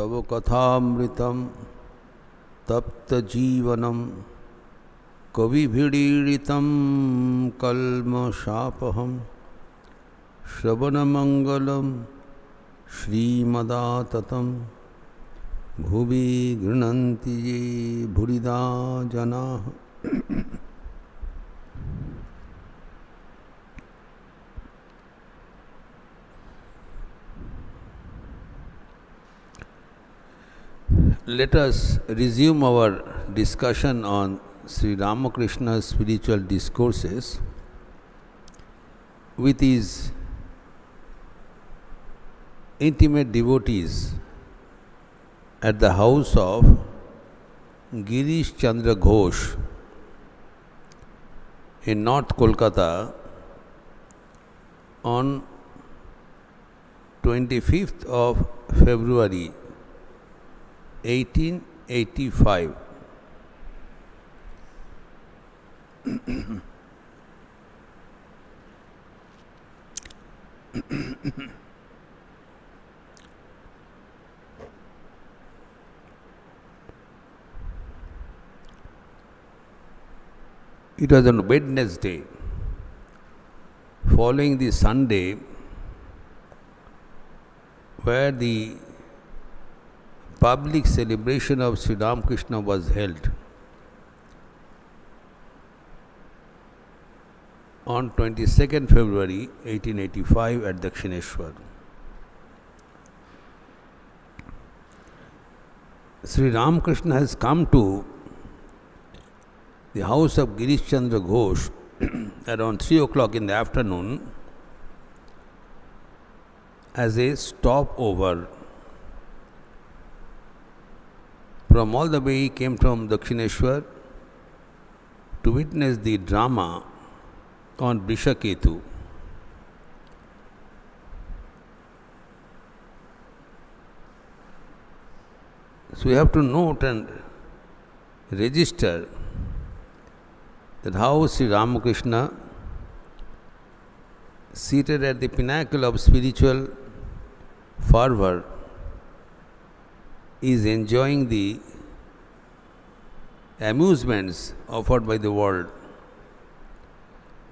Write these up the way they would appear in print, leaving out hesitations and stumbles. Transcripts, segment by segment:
तव कथामृतं तप्तजीवनं कविभिरीडितं कल्मषापहं श्रवणमङ्गलं श्रीमदाततं भुवि गृह्णन्ति ये भूरिदा जनाः। Let us resume our discussion on Sri Ramakrishna's spiritual discourses with his intimate devotees at the house of Girish Chandra Ghosh in North Kolkata on 25th of February 1885. It was on Wednesday, following the Sunday, where the public celebration of Sri Ramakrishna was held on 22nd February 1885 at Dakshineshwar. Sri Ramakrishna has come to the house of Girish Chandra Ghosh around 3 o'clock in the afternoon as a stopover. From all the way he came from Dakshineshwar to witness the drama on Brishaketu. So we have to note and register that how Sri Ramakrishna, seated at the pinnacle of spiritual fervor, is enjoying the amusements offered by the world.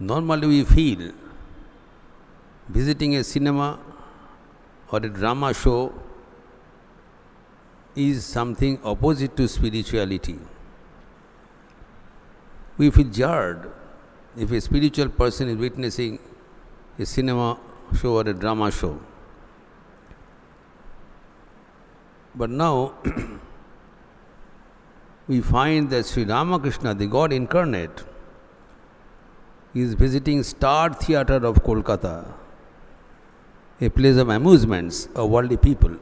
Normally we feel visiting a cinema or a drama show is something opposite to spirituality. We feel jarred if a spiritual person is witnessing a cinema show or a drama show. But now we find that Sri Ramakrishna, the God incarnate, is visiting Star Theatre of Kolkata, a place of amusements of worldly people.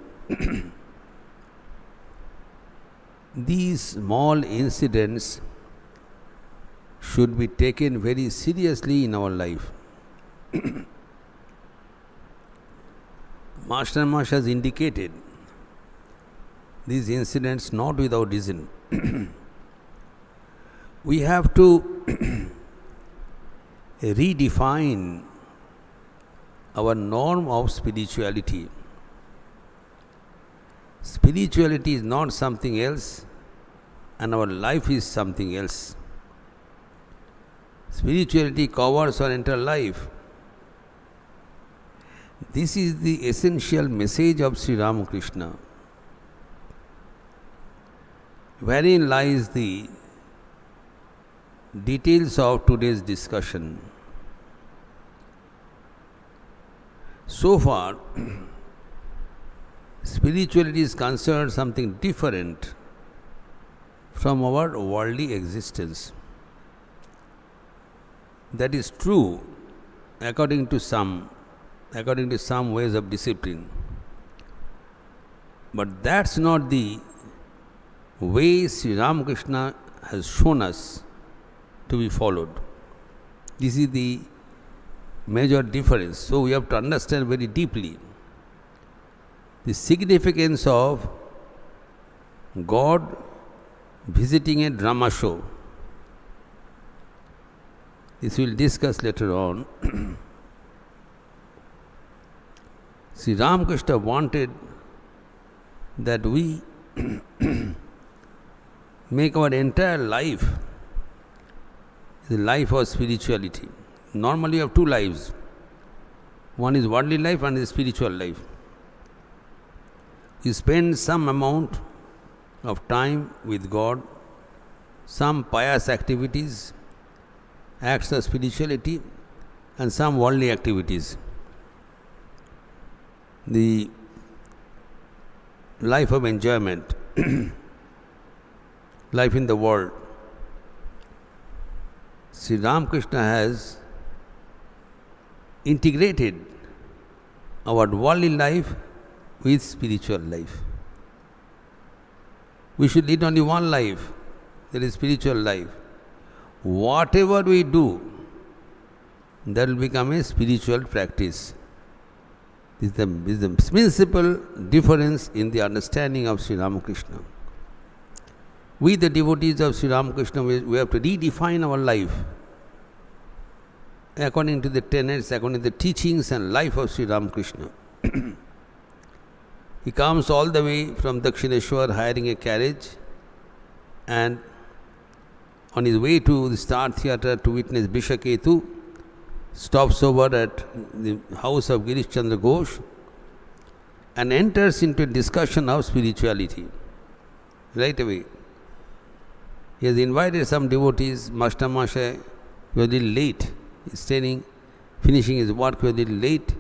These small incidents should be taken very seriously in our life. Master Mash has indicated these incidents not without reason. We have to redefine our norm of spirituality. Spirituality is not something else, and our life is something else. Spirituality covers our entire life. This is the essential message of Sri Ramakrishna, wherein lies the details of today's discussion. So far, spirituality is concerned something different from our worldly existence. That is true according to some ways of discipline. But that's not the way Sri Ramakrishna has shown us to be followed. This is the major difference. So we have to understand very deeply the significance of God visiting a drama show. This we'll discuss later on. Sri Ramakrishna wanted that we make our entire life the life of spirituality. Normally you have two lives. One is worldly life and is spiritual life. You spend some amount of time with God, some pious activities, acts of spirituality, and some worldly activities. The life of enjoyment, life in the world. Sri Ramakrishna has integrated our worldly life with spiritual life. We should lead only one life, that is spiritual life. Whatever we do, that will become a spiritual practice. This is the principal difference in the understanding of Sri Ramakrishna. We, the devotees of Sri Ramakrishna, we have to redefine our life according to the tenets, according to the teachings and life of Sri Ramakrishna. He comes all the way from Dakshineshwar hiring a carriage, and on his way to the Star Theatre to witness Bishaketu, stops over at the house of Girish Chandra Ghosh and enters into a discussion of spirituality. Right away. He has invited some devotees. Master Masha was a little late. He's staying, finishing his work, was a little late.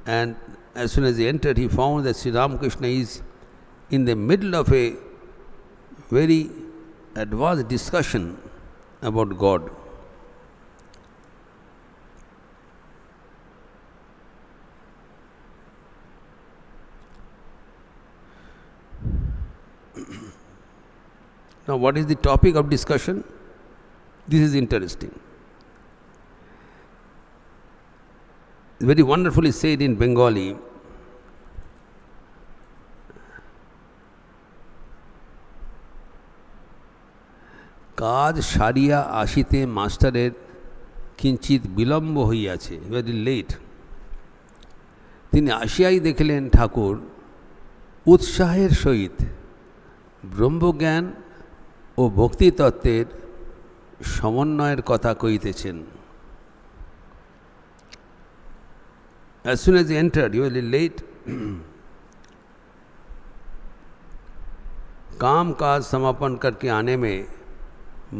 And as soon as he entered, he found that Sri Ramakrishna is in the middle of a very advanced discussion about God. Now, what is the topic of discussion? This is interesting. Very wonderfully said in Bengali. কাজ সারিয়া আসিতে মাস্টারের কিঞ্চিত বিলম্ব হইয়াছে, very late. তিনি আসিয়াই দেখিলেন ঠাকুর উৎসাহের সহিত ব্রহ্মজ্ঞান ও ভক্তিতত্ত্বের সমন্বয়ের কথা কইতেছেন। As soon as he entered, he was a little late. काम काज समापन करके आने में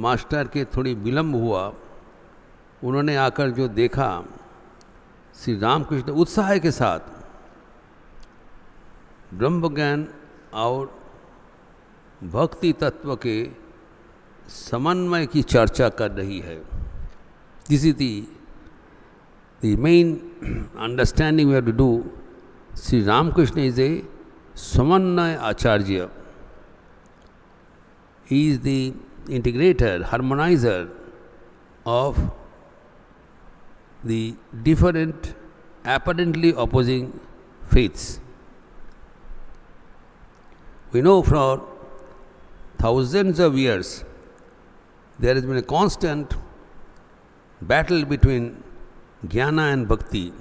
मास्टर के थोड़ी विलम्ब हुआ। उन्होंने आकर जो देखा, श्री रामकृष्ण उत्साह के साथ ब्रह्म ज्ञान और भक्ति तत्व के समन्वय की चर्चा कर रही है। This is the main understanding we have to do. Sri Ramakrishna is a Samanvaya Acharya. He is the integrator, harmonizer of the different apparently opposing faiths. We know for thousands of years there has been a constant battle between Jnana and Bhakti.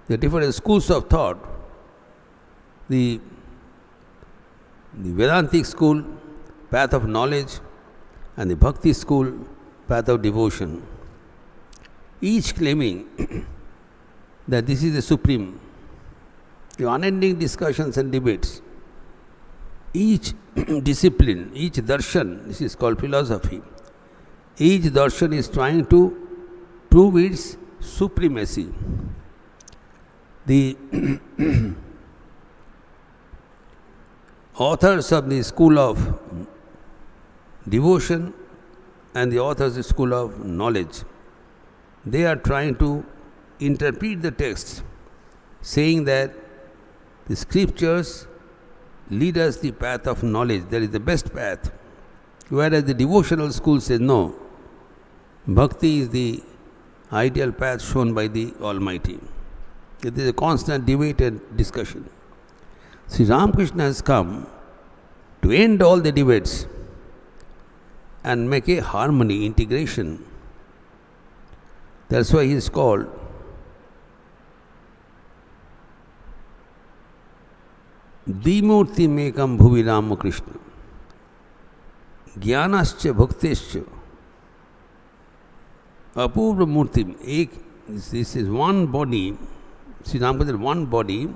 There are different schools of thought. The Vedantic school, path of knowledge, and the Bhakti school, path of devotion. Each claiming that this is the supreme. The unending discussions and debates. Each discipline, each darshan, this is called philosophy. Each darshan is trying to prove its supremacy. The authors of the school of devotion and the authors of the school of knowledge, they are trying to interpret the text, saying that the scriptures lead us the path of knowledge, that is the best path. Whereas the devotional school says no, bhakti is the ideal path shown by the Almighty. It is a constant debate and discussion. Sri Ramakrishna has come to end all the debates and make a harmony, integration. That's why he is called . Dimurti mekam bhuvi Ramakrishna. Jnanascha bhaktescha. Apurva murti. This is one body. Sri Ramakrishna, one body,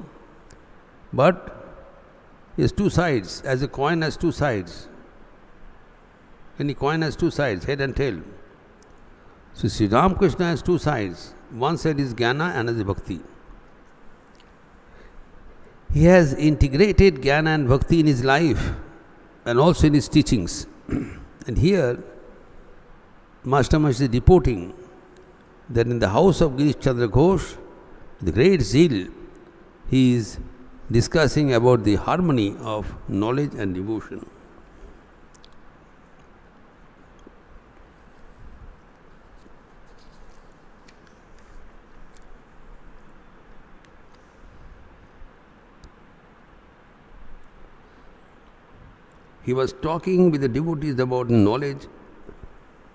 but it has two sides, as a coin has two sides. Any coin has two sides, head and tail. So Sri Ramakrishna has two sides. One side is Jnana, another is Bhakti. He has integrated Jnana and Bhakti in his life and also in his teachings. And here, Master Maharaj is reporting that in the house of Girish Chandra Ghosh, with great zeal, he is discussing about the harmony of knowledge and devotion. He was talking with the devotees about knowledge,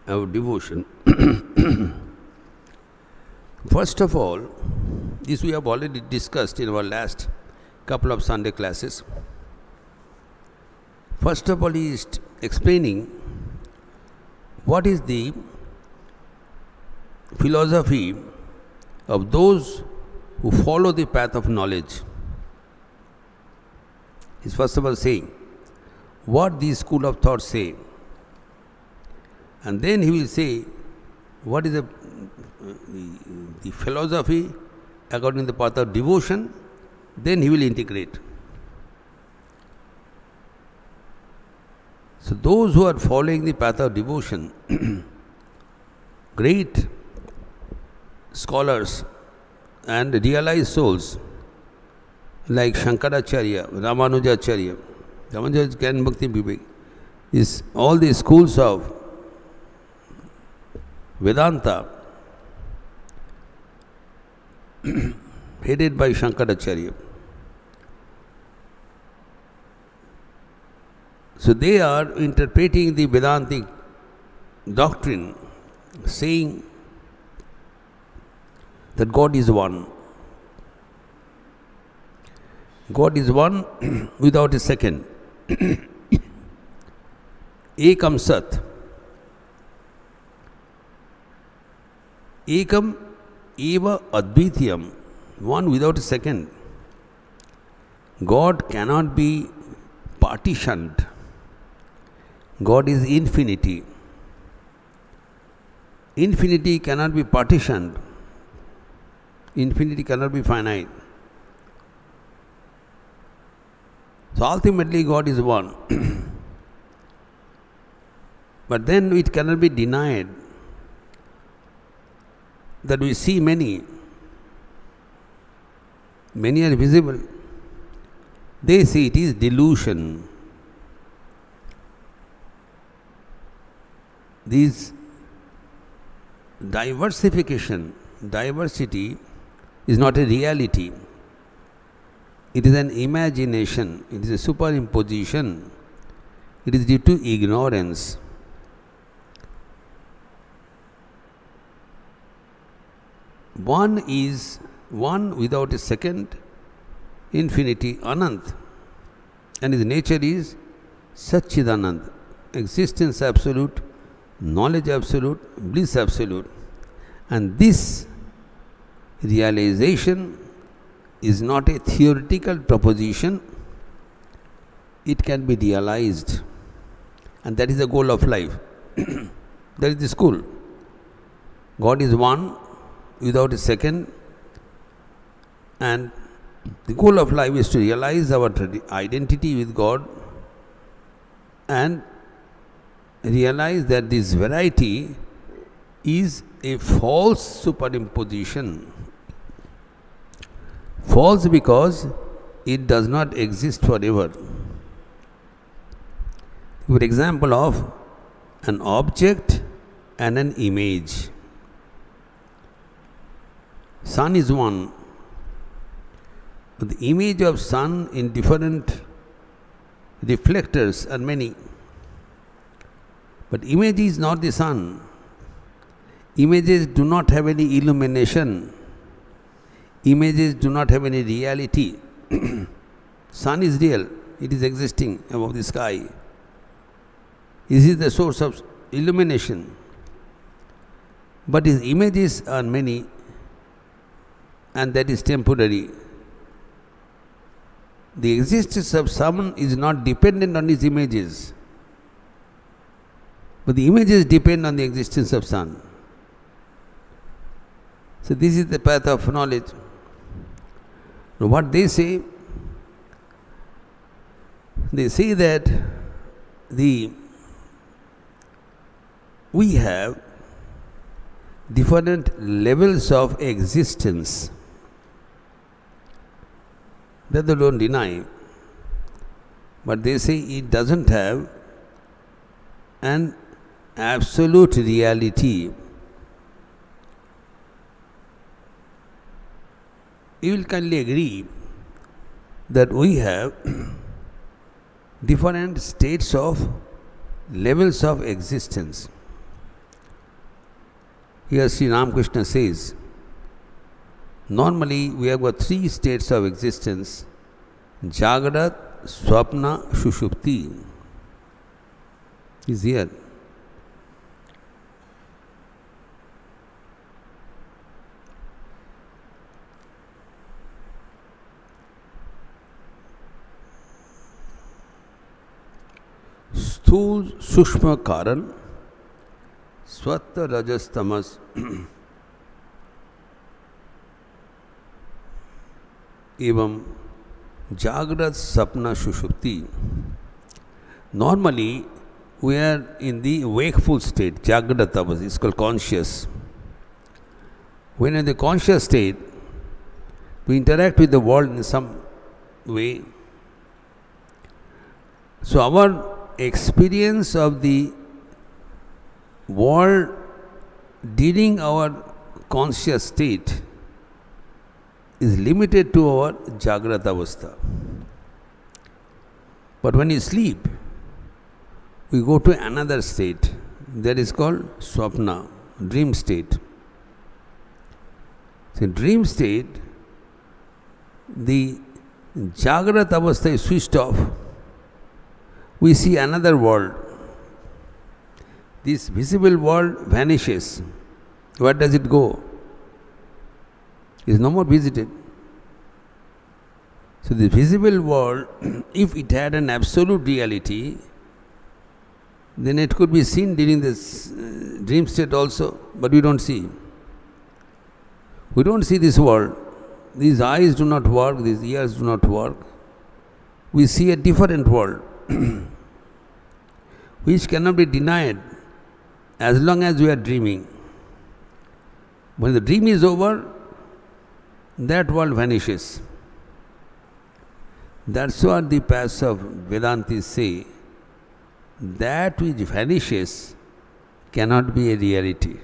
about devotion. First of all, this we have already discussed in our last couple of Sunday classes. First of all, he is explaining what is the philosophy of those who follow the path of knowledge. He is first of all saying what these school of thought say. And then he will say what is the philosophy according to the path of devotion. Then he will integrate. So those who are following the path of devotion, great scholars and realized souls like Shankaracharya, Ramanujacharya, Ramanujacharya Gyan Bhakti Vivek, is all the schools of Vedanta headed by Shankaracharya. So they are interpreting the Vedantic doctrine, saying that God is one. God is one without a second. Ekam Sat. Ekam Eva Advitiyam. One without a second. God cannot be partitioned. God is infinity. Infinity cannot be partitioned. Infinity cannot be finite. So ultimately God is one. But then it cannot be denied that we see many. Many are visible. They say it is delusion. This diversity is not a reality. It is an imagination. It is a superimposition. It is due to ignorance. One is one without a second, infinity, Anant. And his nature is Satchidanand, existence absolute, knowledge absolute, bliss absolute. And this realization is not a theoretical proposition, it can be realized. And that is the goal of life. That is the school. God is one without a second, and the goal of life is to realize our identity with God and realize that this variety is a false superimposition. False because it does not exist forever. For example of an object and an image. Sun is one. The image of sun in different reflectors are many. But image is not the sun. Images do not have any illumination. Images do not have any reality. Sun is real, it is existing above the sky. This is the source of illumination. But his images are many, and that is temporary. The existence of sun is not dependent on his images, but the images depend on the existence of sun. So this is the path of knowledge. Now what they say that we have different levels of existence. That they don't deny. But they say it doesn't have an absolute reality. You will kindly agree that we have different states of levels of existence. Here Sri Ramakrishna says, normally we have got three states of existence: Jagrat, Swapna, Shushupti. Is here. स्थूल सूक्ष्म कारण स्वत रजस तमस एवं जागृत सपना सुषुप्ति. Normally we are in the wakeful state, Jagrat Avas, it's called conscious. When in the conscious state, we interact with the world in some way. So our experience of the world during our conscious state is limited to our Jagrata Avastha. But when you sleep, we go to another state that is called Swapna, dream state. So in dream state, the Jagrata Avastha is switched off. We see another world. This visible world vanishes. Where does it go? It is no more visited. So the visible world, if it had an absolute reality, then it could be seen during this dream state also, but we don't see. We don't see this world. These eyes do not work, these ears do not work. We see a different world, which cannot be denied as long as we are dreaming. When the dream is over, that world vanishes. That's what the paths of Vedantis say. That which vanishes cannot be a reality.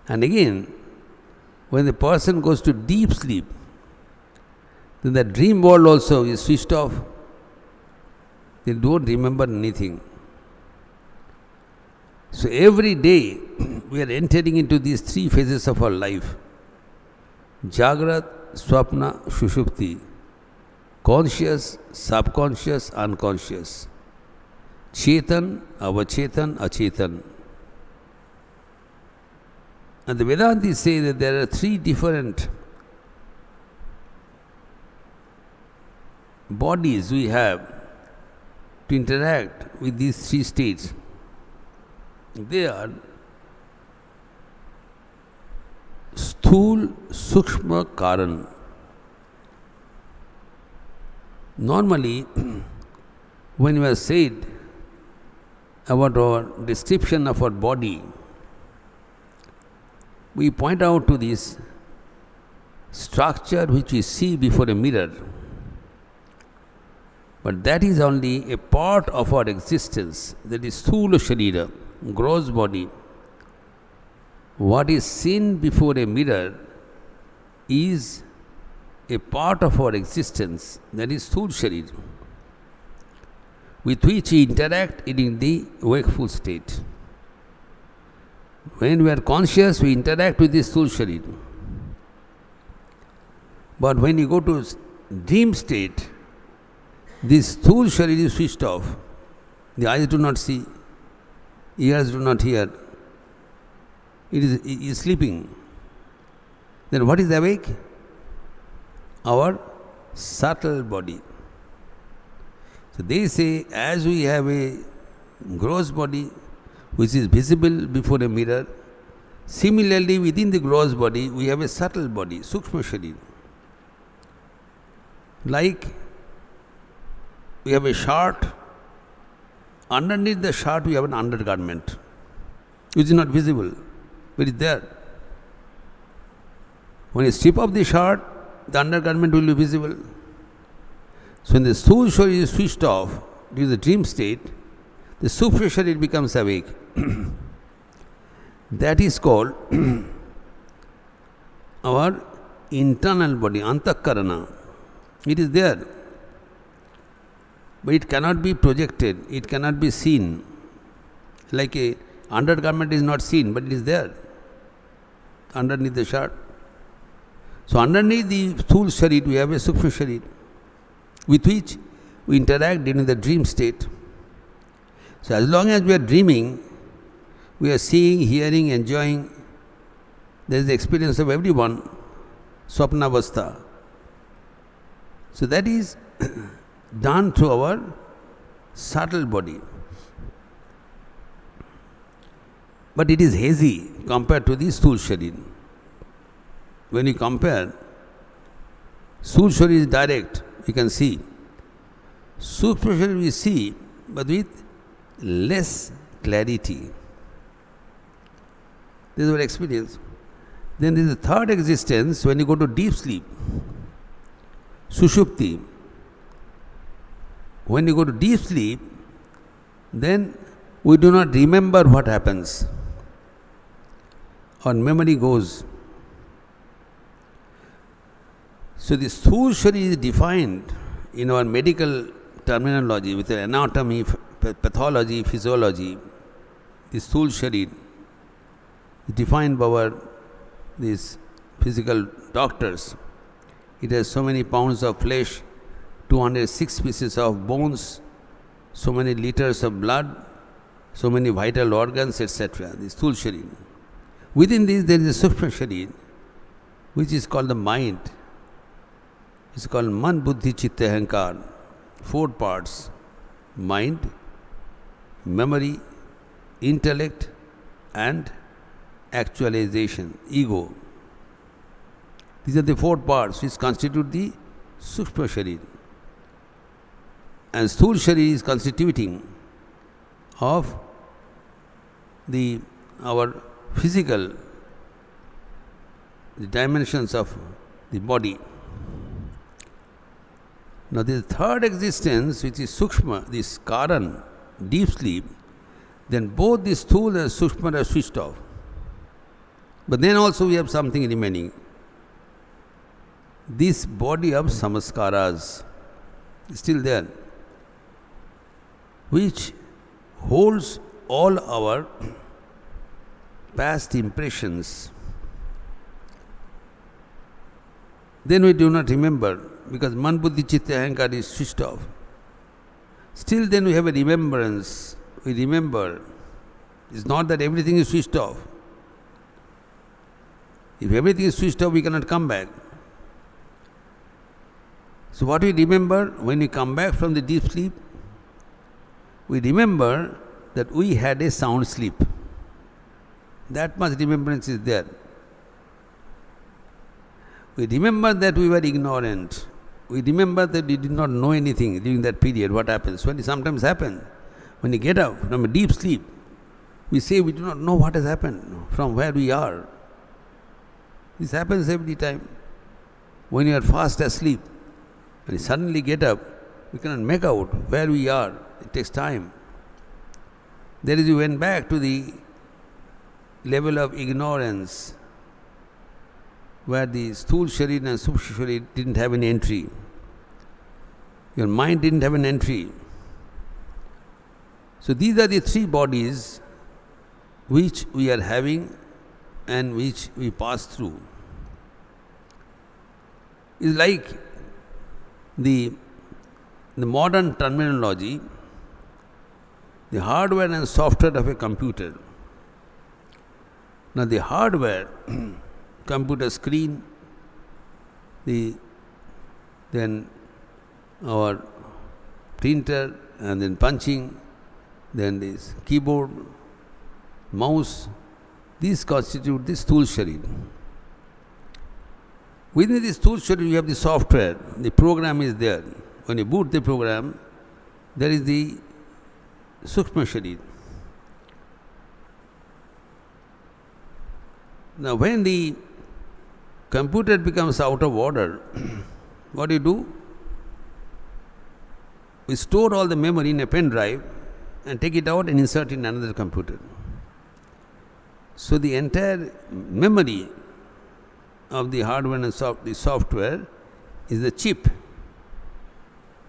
And again, when the person goes to deep sleep, then the dream world also is switched off. They don't remember anything. So every day we are entering into these three phases of our life: Jagrat, Swapna, Shushupti. Conscious, subconscious, unconscious. Chetan, avachetan, achetan. And the Vedantis say that there are three different bodies we have to interact with these three states. They are Sthul, Sukshma, Karan. Normally, when we are said about our description of our body, we point out to this structure which we see before a mirror. But that is only a part of our existence, that is Sthula Sharira, gross body. What is seen before a mirror is a part of our existence, that is Sthula Sharira, with which we interact in the wakeful state. When we are conscious, we interact with this Sthula Sharira. But when you go to dream state, this Sthul Sharir is switched off. The eyes do not see, ears do not hear. It is sleeping. Then what is awake? Our subtle body. So they say, as we have a gross body which is visible before a mirror, similarly within the gross body we have a subtle body, Sukshma Sharir. Like we have a shirt, underneath the shirt we have an undergarment which is not visible, but it's there. When you strip off the shirt, the undergarment will be visible. So when the Sthul Sharir is switched off during the dream state, the Sukshma Sharir becomes awake. That is called our internal body, Antakarana. It is there, but it cannot be projected, it cannot be seen. Like a undergarment is not seen, but it is there underneath the shirt. So underneath the Sthul Sharir, we have a Sukshma Sharir with which we interact during the dream state. So as long as we are dreaming, we are seeing, hearing, enjoying. There is the experience of everyone, Swapnavastha. So that is done through our subtle body. But it is hazy compared to the Sthul Sharir. When you compare, Sthul Sharir is direct, you can see. Sukshma Sharir we see, but with less clarity. This is our experience. Then there is a third existence when you go to deep sleep, Sushupti. When you go to deep sleep, then we do not remember what happens. Our memory goes. So the Sthul Sharir is defined in our medical terminology with anatomy, pathology, physiology. The Sthul Sharir is defined by these physical doctors. It has so many pounds of flesh, 206 pieces of bones, so many liters of blood, so many vital organs, etc. The Sthul Sharir. Within this there is a Sukshma Sharir, which is called the mind. It's called Man, Buddhi, Chitta, Ahankar. 4 parts: mind, memory, intellect, and actualization, ego. These are the 4 parts which constitute the Sukshma Sharir. And Sthul Sharir is constituting of our physical, the dimensions of the body. Now the third existence, which is Sukshma, this Karan, deep sleep, then both the Sthul and Sukshma are switched off. But then also we have something remaining. This body of Samaskaras is still there, which holds all our past impressions. Then we do not remember, because Man, Buddhi, Chitta, Ahankar is switched off. Still then we have a remembrance. We remember. It's not that everything is switched off. If everything is switched off, we cannot come back. So what we remember when we come back from the deep sleep? We remember that we had a sound sleep. That much remembrance is there. We remember that we were ignorant. We remember that we did not know anything during that period. What happens? When it sometimes happens, when you get up from a deep sleep, we say we do not know what has happened, from where we are. This happens every time. When you are fast asleep, when you suddenly get up, we cannot make out where we are. It takes time. There is, you went back to the level of ignorance, where the Sthul Sharir and Sukshma Sharir didn't have an entry. Your mind didn't have an entry. So these are the 3 bodies which we are having and which we pass through. It's like The modern terminology, the hardware and software of a computer. Now the hardware, computer screen, then our printer, and then punching, then this keyboard, mouse, these constitute this Sthul Sharir. Within this Sthul Sharir you have the software, the program is there. When you boot the program, there is the Sukshma Sharir. Now when the computer becomes out of order, what do? We store all the memory in a pen drive and take it out and insert in another computer. So the entire memory of the hardware and the software is the chip,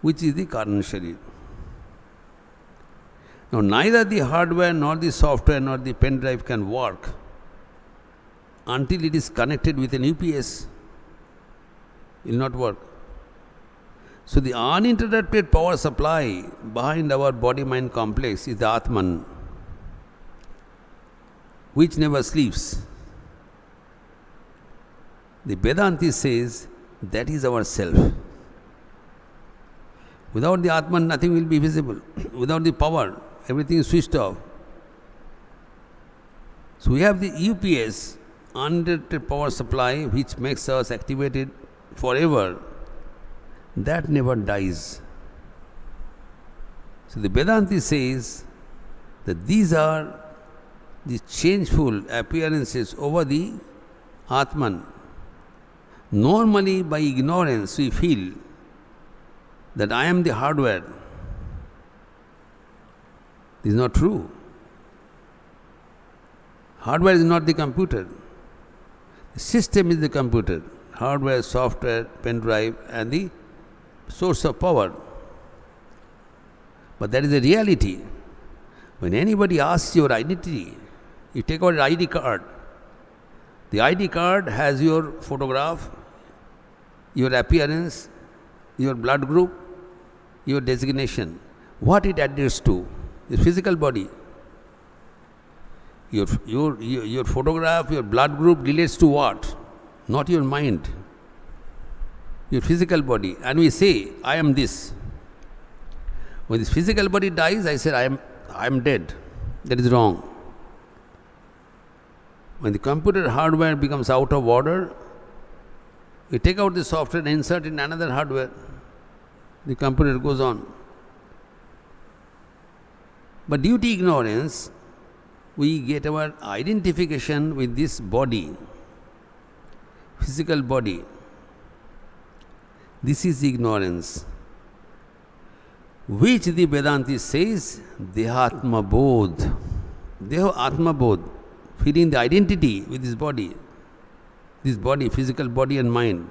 which is the Karan Sharir. Now neither the hardware nor the software nor the pen drive can work until it is connected with an UPS. It will not work. So the uninterrupted power supply behind our body-mind complex is the Atman, which never sleeps. The Vedanti says that is our self. Without the Atman, nothing will be visible. Without the power, everything is switched off. So we have the UPS, uninterrupted power supply, which makes us activated forever. That never dies. So the Vedanti says that these are the changeful appearances over the Atman. Normally, by ignorance, we feel that I am the hardware. This is not true. Hardware is not the computer. The system is the computer. Hardware, software, pen drive, and the source of power. But that is a reality. When anybody asks your identity, you take out an ID card. The ID card has your photograph, your appearance, your blood group, your designation. What it adheres to? The physical body. Your photograph, your blood group relates to what? Not your mind. Your physical body. And we say, I am this. When this physical body dies, I say, I am dead. That is wrong. When the computer hardware becomes out of order, we take out the software and insert in another hardware. The computer goes on. But due to ignorance, we get our identification with this body, physical body. This is ignorance, which the Vedanti says, Dehatma Bodh. Deho Atma Bodh, feeling the identity with this body, physical body and mind.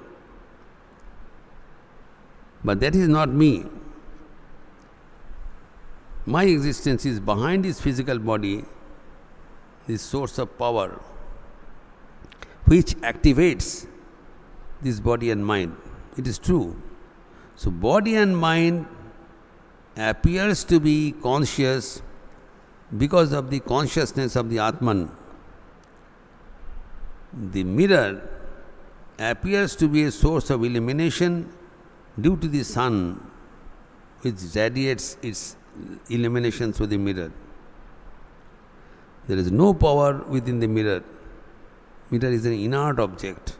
But that is not me. My existence is behind this physical body, this source of power, which activates this body and mind. It is true. So body and mind appears to be conscious because of the consciousness of the Atman. The mirror appears to be a source of illumination due to the sun, which radiates its illumination through the mirror. There is no power within the mirror. Mirror is an inert object.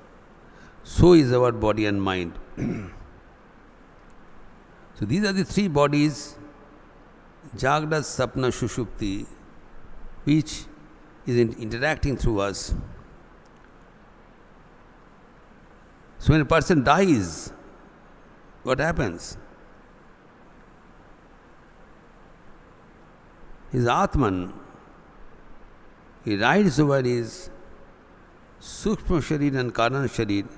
So is our body and mind. So these are the three bodies, Jagrat, Sapna, Shushupti, which is interacting through us. So when a person dies, what happens? His Atman, he rides over his Sukshma Sharir and Karan Sharir,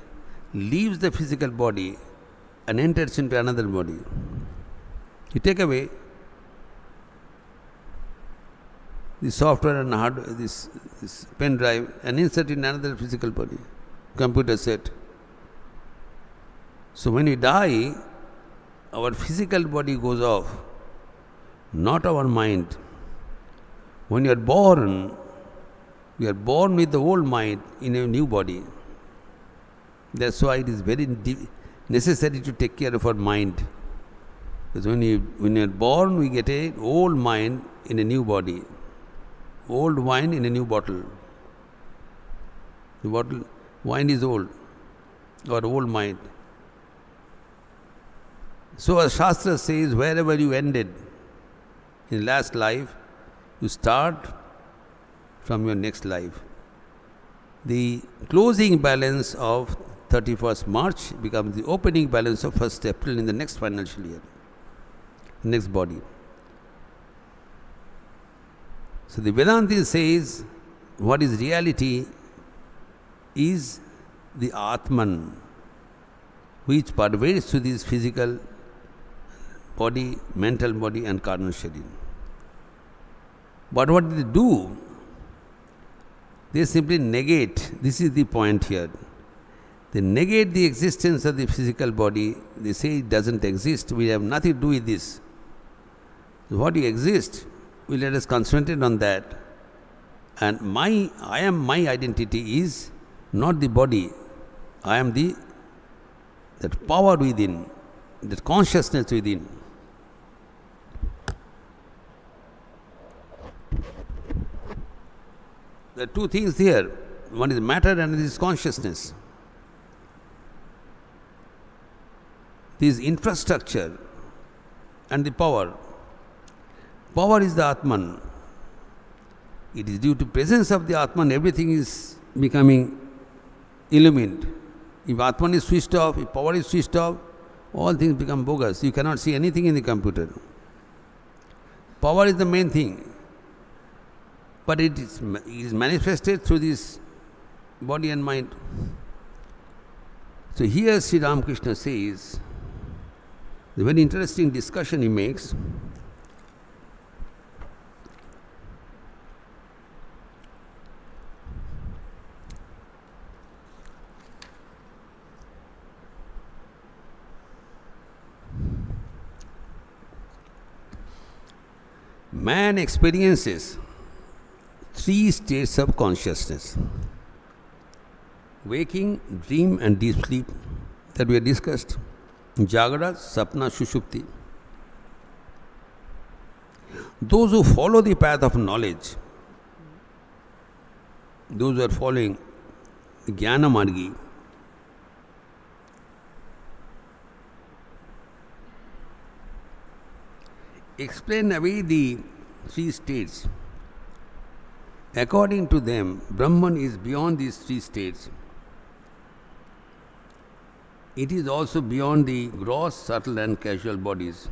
leaves the physical body and enters into another body. You take away the software and hardware, this pen drive, and insert in another physical body, computer set. So when we die, our physical body goes off, not our mind. When you are born with the old mind in a new body. That's why it is very necessary to take care of our mind. Because when you are born, we get an old mind in a new body. Old wine in a new bottle. The wine is old, or old mind. So as Shastra says, wherever you ended in last life, you start from your next life. The closing balance of 31st March becomes the opening balance of 1st April in the next financial year, next body. So the Vedanta says, what is reality is the Atman, which pervades to this physical body, mental body and carnal sharir. But what they do? They simply negate, this is the point here. They negate the existence of the physical body. They say it doesn't exist, we have nothing to do with this. What exists, we let us concentrate on that. And my identity is not the body. I am that power within, that consciousness within. There are two things here. One is matter and another is consciousness. This infrastructure and the power. Power is the Atman. It is due to presence of the Atman, everything is becoming illumined. If Atman is switched off, if power is switched off, all things become bogus. You cannot see anything in the computer. Power is the main thing. But it is manifested through this body and mind. So here Sri Ramakrishna says, the very interesting discussion he makes. Man experiences 3 states of consciousness: waking, dream and deep sleep that we have discussed. Jagra, Sapna, Shushupti. Those who follow the path of knowledge, those who are following the Jnana Margi, explain away the 3 states. According to them, Brahman is beyond these 3 states. It is also beyond the gross, subtle and casual bodies,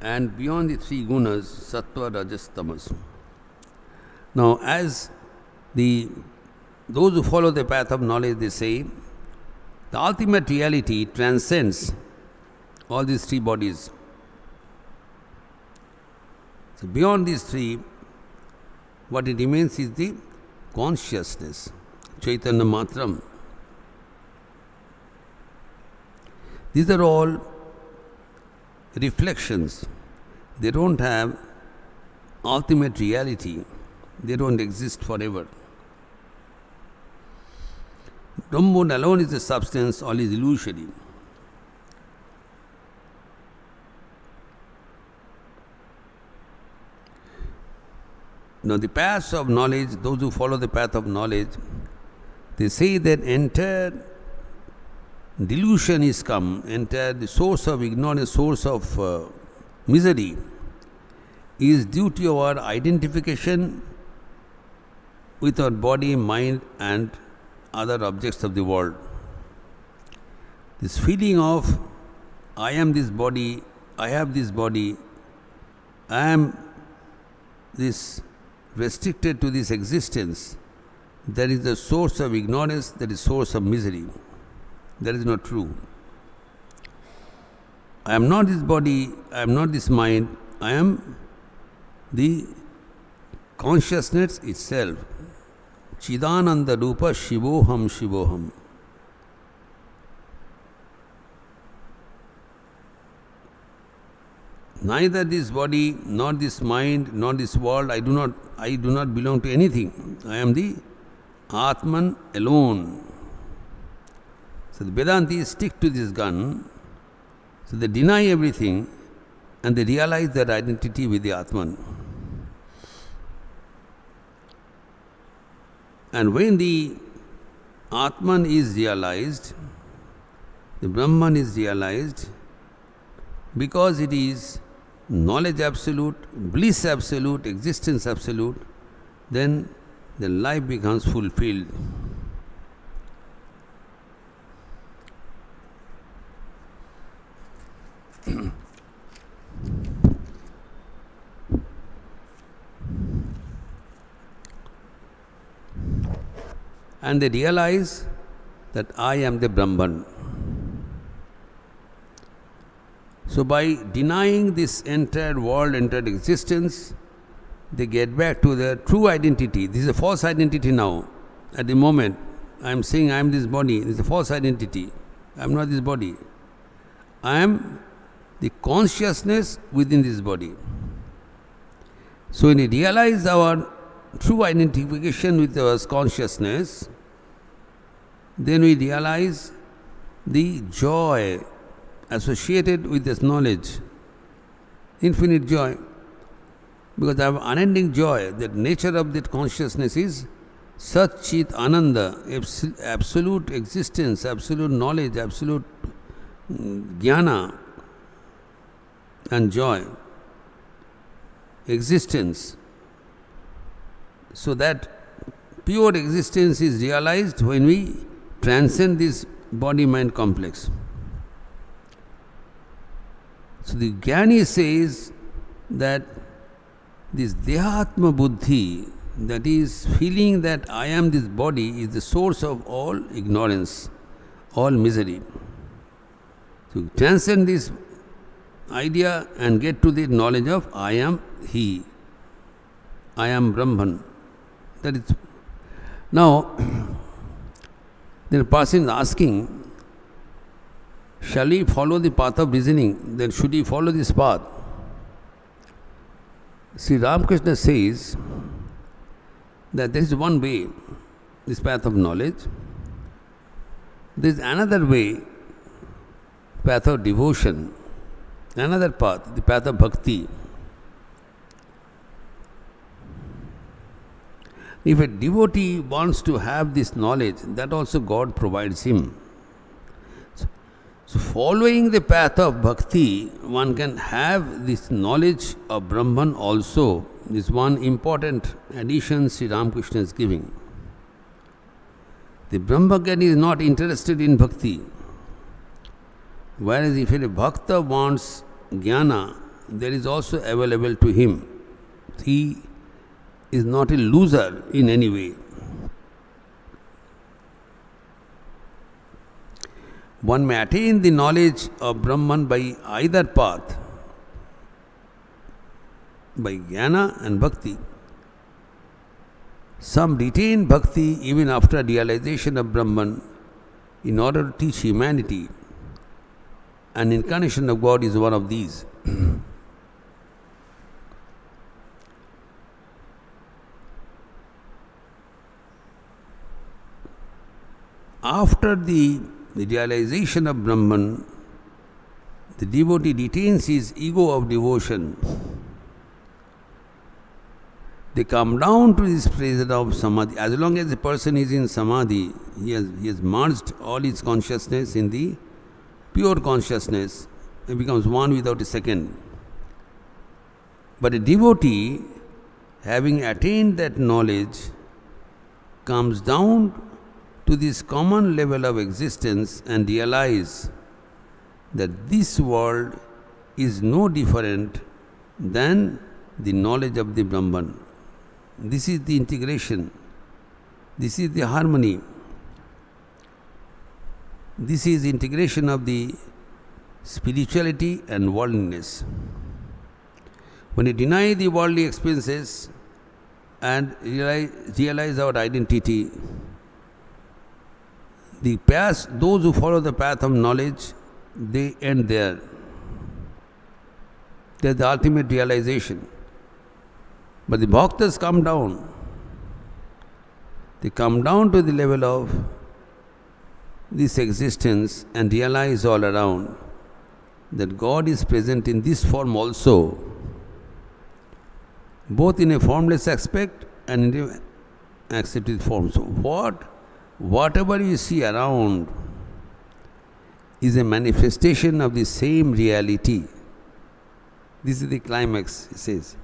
and beyond the 3 gunas, sattva, rajas, tamas. Now, as those who follow the path of knowledge, they say, the ultimate reality transcends all these 3 bodies. So beyond these 3, what it remains is the consciousness, Chaitanya Matram. These are all reflections. They don't have ultimate reality. They don't exist forever. Brahman alone is the substance, all is illusory. Now, the paths of knowledge, those who follow the path of knowledge, they say that entire delusion is come, entire the source of ignorance, source of misery is due to our identification with our body, mind and other objects of the world. This feeling of I am this body, I have this body, I am this restricted to this existence, that is the source of ignorance, that is source of misery. That is not true. I am not this body, I am not this mind, I am the consciousness itself. Chidananda Rupa Shivoham. neither this body, nor this mind, nor this world, I do not belong to anything. I am the Atman alone. So the Vedantis stick to this gun, so they deny everything and they realize their identity with the Atman. And when the Atman is realized, the Brahman is realized, because it is knowledge absolute, bliss absolute, existence absolute, then the life becomes fulfilled. And they realize that I am the Brahman. So by denying this entire world, entire existence, they get back to their true identity. This is a false identity now. At the moment, I am saying I am this body. This is a false identity. I am not this body. I am the consciousness within this body. So when we realize our true identification with our consciousness, then we realize the joy associated with this knowledge, infinite joy, because I have unending joy. That nature of that consciousness is Satchit Ananda, absolute existence, absolute knowledge, absolute jnana and joy, existence. So that pure existence is realized when we transcend this body-mind complex. So the Jnani says that this Dehatma Buddhi, that is feeling that I am this body, is the source of all ignorance, all misery. So transcend this idea and get to the knowledge of I am He, I am Brahman. That is. Now, then a person is asking, shall he follow the path of reasoning? Then should he follow this path? Sri Ramakrishna says that there is one way, this path of knowledge. There is another way, path of devotion. Another path, the path of bhakti. If a devotee wants to have this knowledge, that also God provides him. So following the path of bhakti, one can have this knowledge of Brahman also. This one important addition Sri Ramakrishna is giving. The Brahmagyan is not interested in bhakti. Whereas if a bhakta wants jnana, there is also available to him. He is not a loser in any way. One may attain the knowledge of Brahman by either path, by jnana and bhakti. Some retain bhakti even after realization of Brahman in order to teach humanity. An incarnation of God is one of these. After the realization of Brahman, the devotee retains his ego of devotion. They come down to this presence of samadhi. As long as the person is in samadhi, he has merged all his consciousness in the pure consciousness. He becomes one without a second. But a devotee, having attained that knowledge, comes down to this common level of existence and realize that this world is no different than the knowledge of the Brahman. This is the integration. This is the harmony. This is integration of the spirituality and worldliness. When we deny the worldly expenses and realize our identity, those who follow the path of knowledge, they end there. That's the ultimate realization. But the bhaktas come down. They come down to the level of this existence and realize all around that God is present in this form also, both in a formless aspect and in a accepted form. So whatever you see around is a manifestation of the same reality. This is the climax, he says.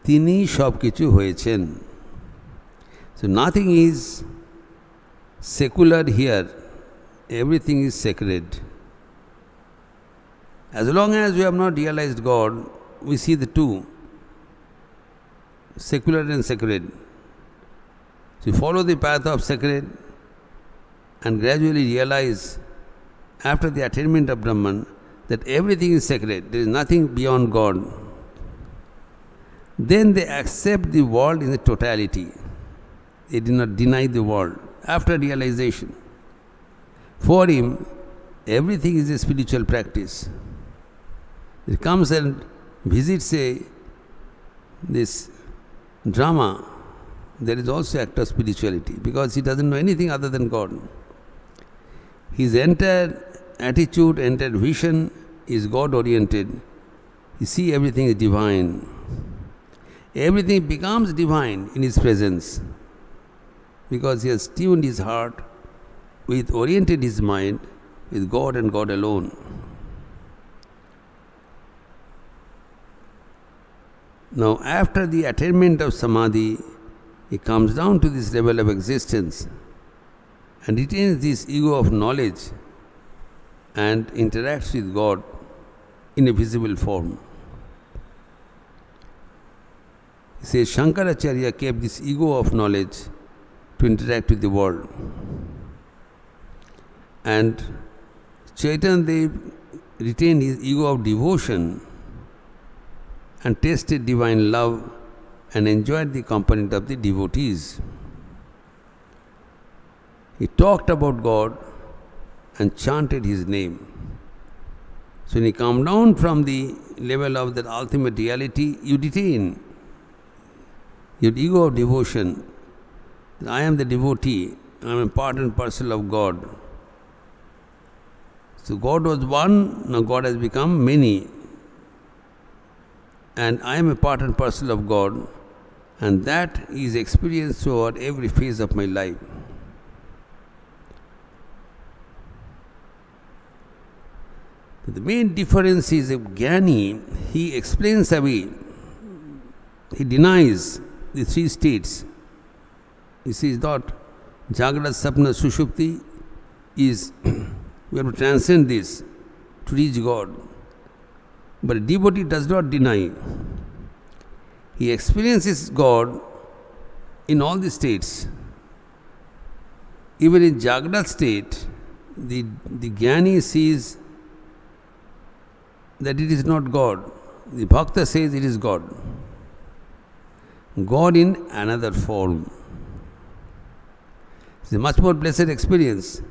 Tini sob kichu hoyechen. So nothing is secular here. Everything is sacred. As long as we have not realized God, we see the two, secular and sacred. So you follow the path of sacred and gradually realize after the attainment of Brahman that everything is sacred, there is nothing beyond God. Then they accept the world in the totality. They do not deny the world after realization. For him, everything is a spiritual practice. He comes and visits this drama. There is also act of spirituality because he doesn't know anything other than God. His entire attitude, entire vision is God-oriented. You see, everything is divine. Everything becomes divine in his presence because he has tuned his heart, oriented his mind with God and God alone. Now, after the attainment of samadhi, he comes down to this level of existence and retains this ego of knowledge and interacts with God in a visible form. He says Shankaracharya kept this ego of knowledge to interact with the world. And Chaitanya Dev retained his ego of devotion and tasted divine love and enjoyed the company of the devotees. He talked about God and chanted his name. So when you come down from the level of that ultimate reality, you retain your ego of devotion. I am the devotee, I am a part and parcel of God. So God was one, now God has become many. And I am a part and parcel of God, and that is experienced throughout every phase of my life. The main difference is a Jnani, he explains away, he denies the three states. He says that Jagrata, Sapna, Sushupti is, we have to transcend this to reach God. But a devotee does not deny. He experiences God in all the states. Even in Jagrata state, the Jnani sees that it is not God. The Bhakta says it is God. God in another form. It's a much more blessed experience.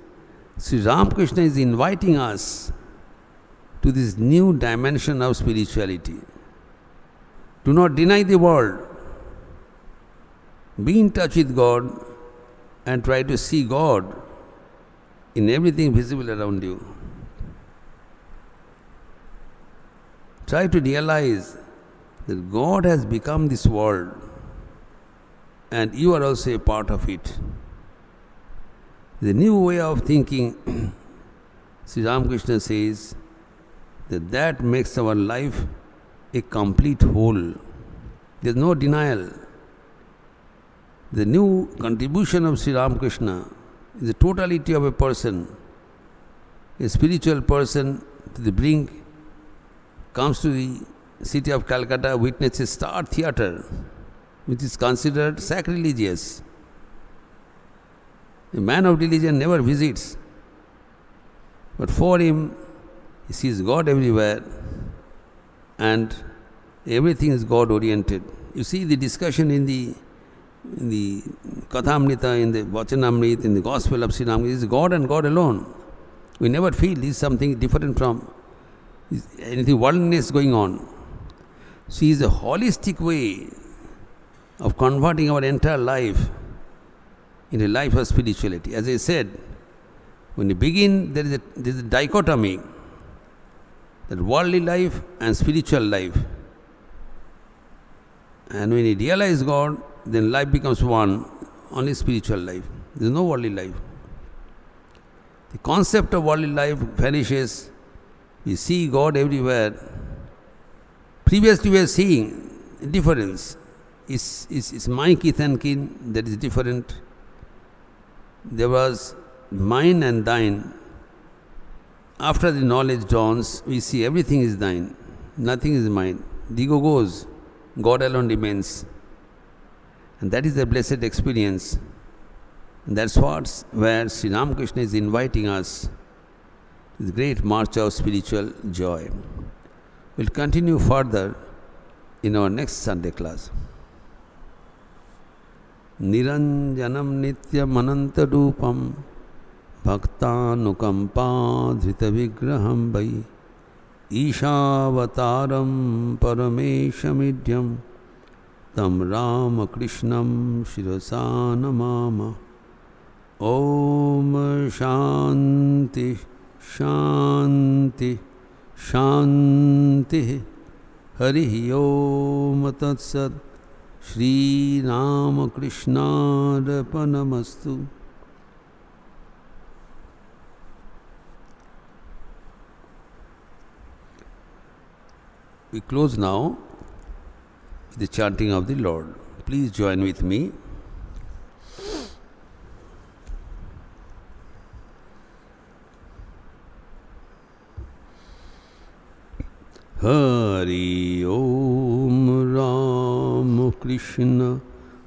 Sri Ramakrishna is inviting us to this new dimension of spirituality. Do not deny the world. Be in touch with God and try to see God in everything visible around you. Try to realize that God has become this world and you are also a part of it. The new way of thinking, Sri Ramakrishna says, that makes our life a complete whole. There is no denial. The new contribution of Sri Ramakrishna is the totality of a person, a spiritual person to the brink, comes to the city of Calcutta, witnesses Star Theatre, which is considered sacrilegious. A man of religion never visits, but for him, he sees God everywhere and everything is God-oriented. You see the discussion in the Kathamrita, in the Vachanamrita, in the Gospel of Sri Ramakrishna, is God and God alone. We never feel this is something different from anything worldliness going on. See, it's a holistic way of converting our entire life into a life of spirituality. As I said, when you begin, there is a dichotomy, that worldly life and spiritual life. And when you realize God, then life becomes one, only spiritual life. There is no worldly life. The concept of worldly life vanishes. We see God everywhere. Previously we were seeing a difference. Is my kith and kin, that is different. There was mine and thine. After the knowledge dawns, we see everything is thine. Nothing is mine. The ego goes. God alone remains. And that is the blessed experience. And that's where Sri Ramakrishna is inviting us to the great march of spiritual joy. We'll continue further in our next Sunday class. Niranjanam nityam anantarupam bhaktanukampa dhrita vigraham vai Ishavataram parameshamidyam tam Ramakrishnam shirasa namama. Om Shanti Shanti Shanti Hari Om Tat Sat Shri Ramakrishna Arpanamastu. We close now with the chanting of the Lord. Please join with me. Hari Om Ramakrishna,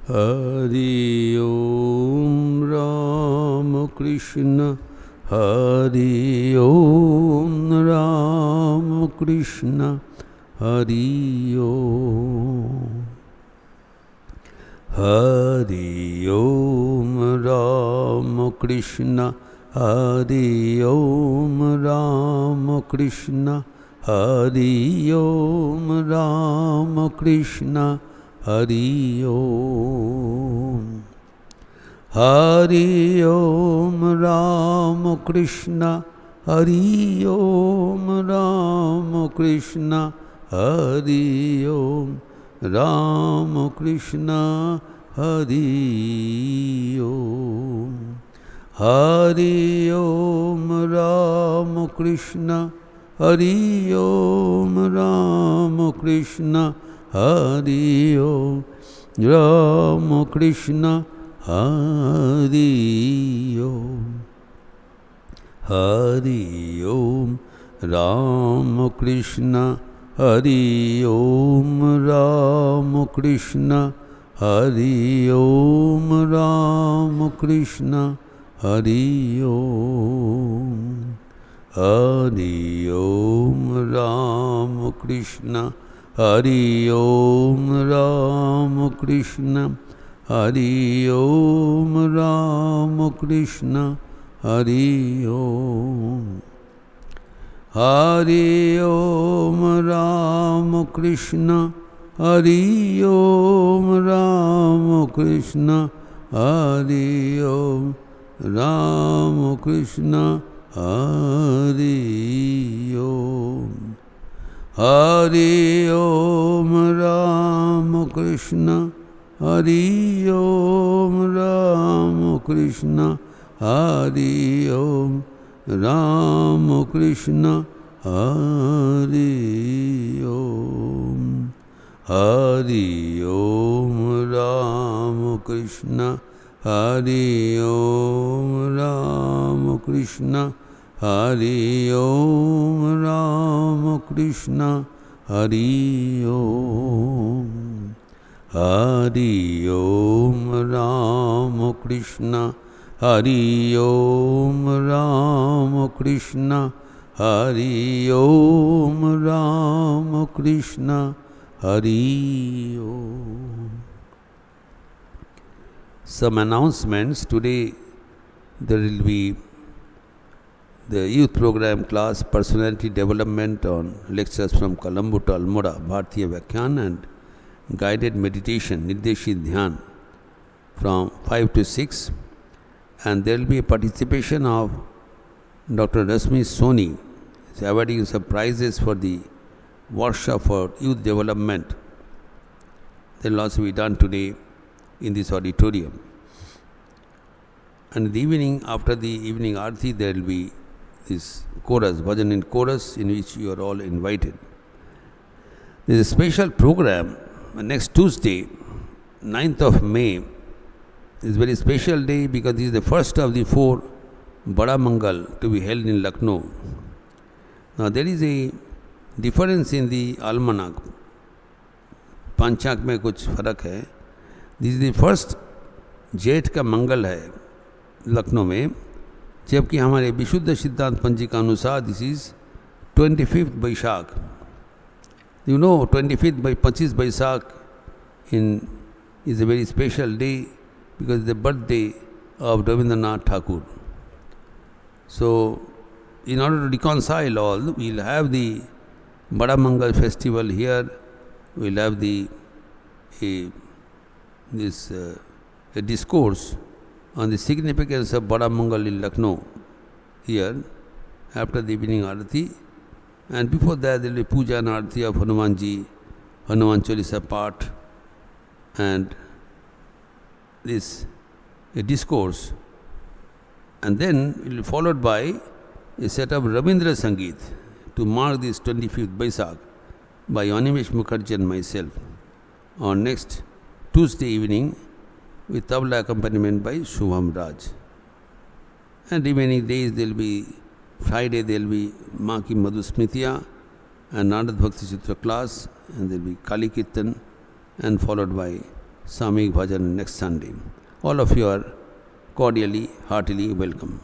Hari Om Ramakrishna, Hari Om Ramakrishna, Hari Om. Hari Om Ramakrishna, Hari Om Ramakrishna, Hari Om Ramakrishna, Hari Om. Hari Om Ramakrishna, Hari Om Ramakrishna, Hari Om Ramakrishna, Hari Om. Hari Om Ramakrishna, Hari Om Ramakrishna, Hari Om Ramakrishna, Hari Om. Hari Om Ramakrishna, Hari Om Ramakrishna, Hari Om Ramakrishna, Hari Om. Hari Om Ramakrishna, Hari Om Ramakrishna, Hari Om Ramakrishna, Hari Om. Hari Om Ramakrishna, Hari Om Ramakrishna, Hari Om Ramakrishna, Hari Om. Hari Om Ramakrishna, Hari Om Ramakrishna, Hari Om Ramakrishna, Hari Om. Hari Om Ramakrishna, Hari Om Ramakrishna, Hari Om Ramakrishna, Hari Om. Hari Om Ramakrishna, Hari Om Ramakrishna, Hari Om Ramakrishna, Hari Om. Some announcements. Today there will be the youth program class, personality development on lectures from Colombo to Almora, Bhartiya Vyakhyan, and guided meditation, Nirdeshit Dhyan, from 5 to 6. And there will be a participation of Dr. Rasmi Soni, awarding some prizes for the workshop for youth development. That will also be done today in this auditorium. And in the evening, after the evening Aarti, there will be this chorus, bhajan in chorus, in which you are all invited. There is a special program next Tuesday, 9th of May. It's a very special day because this is the first of the 4 Bada Mangal to be held in Lucknow. Now there is a difference in the almanac. Panchak में कुछ फर्क है. This is the first जेठ का मंगल है लखनऊ में, जबकि हमारे विशुद्ध सिद्धांत पंजी के अनुसार this is 25th Baisakh. You know, 25th Baisakh is a very special day because it's the birthday of Rabindranath Thakur. So, in order to reconcile all, we'll have the Bada Mangal festival here. We'll have a discourse on the significance of Bada Mangal in Lucknow here after the evening Arati. And before that, there will be Puja and Arati of Hanumanji, Hanuman Chalisa part, and a discourse. And then it will be followed by a set of Rabindra Sangeet to mark this 25th Baisakh by Animesh Mukherjee and myself on next Tuesday evening with tabla accompaniment by Shubham Raj. And remaining days there will be Friday, there will be Maa Ki Madhusmritiya and Narad Bhakti Chitra class, and there will be Kali Kirtan, and followed by Samik Bhajan next Sunday. All of you are cordially, heartily welcome.